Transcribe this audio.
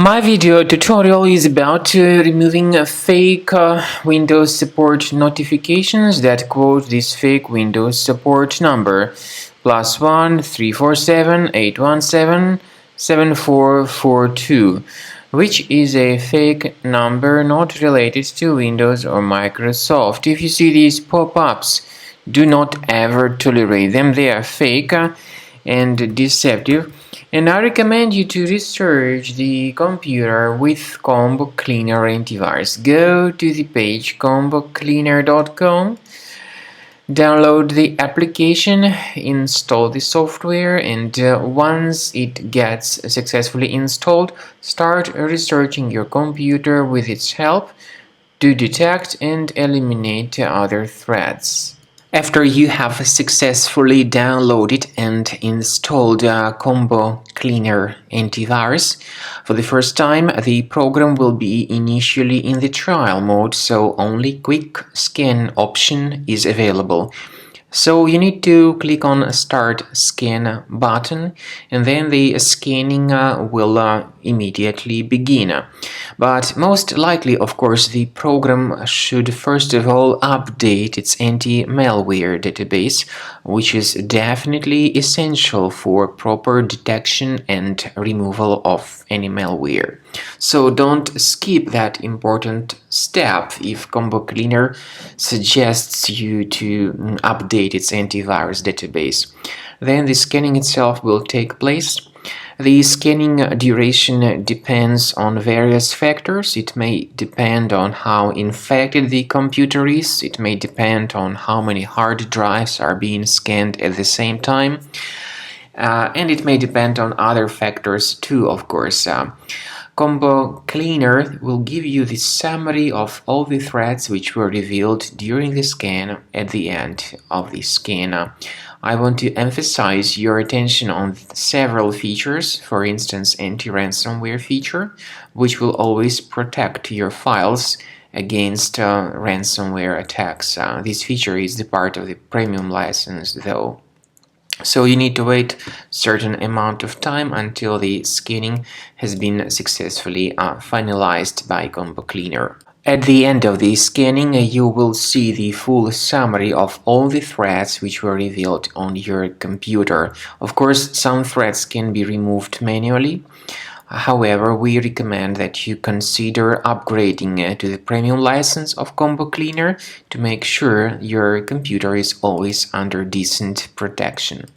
My video tutorial is about removing fake Windows support notifications that quote this fake Windows support number +1 347 817 7442, which is a fake number not related to Windows or Microsoft. If you see these pop-ups, do not ever tolerate them. They are fake and deceptive. And I recommend you to research the computer with Combo Cleaner antivirus. Go to the page combocleaner.com, download the application, install the software, and once it gets successfully installed, start researching your computer with its help to detect and eliminate other threats. After you have successfully downloaded and installed Combo Cleaner antivirus, for the first time the program will be initially in the trial mode, so only quick scan option is available. So you need to click on Start Scan button, and then the scanning will immediately begin. But most likely, of course, the program should first of all update its anti-malware database, which is definitely essential for proper detection and removal of any malware. So don't skip that important step if Combo Cleaner suggests you to update its antivirus database. Then the scanning itself will take place. The scanning duration depends on various factors. It may depend on how infected the computer is. It may depend on how many hard drives are being scanned at the same time. And it may depend on other factors too, of course. Combo Cleaner will give you the summary of all the threats which were revealed during the scan at the end of the scan. I want to emphasize your attention on several features, for instance anti-ransomware feature, which will always protect your files against ransomware attacks. This feature is the part of the premium license though. So you need to wait a certain amount of time until the scanning has been successfully finalized by Combo Cleaner. At the end of the scanning, you will see the full summary of all the threats which were revealed on your computer. Of course, some threats can be removed manually. However, we recommend that you consider upgrading to the premium license of Combo Cleaner to make sure your computer is always under decent protection.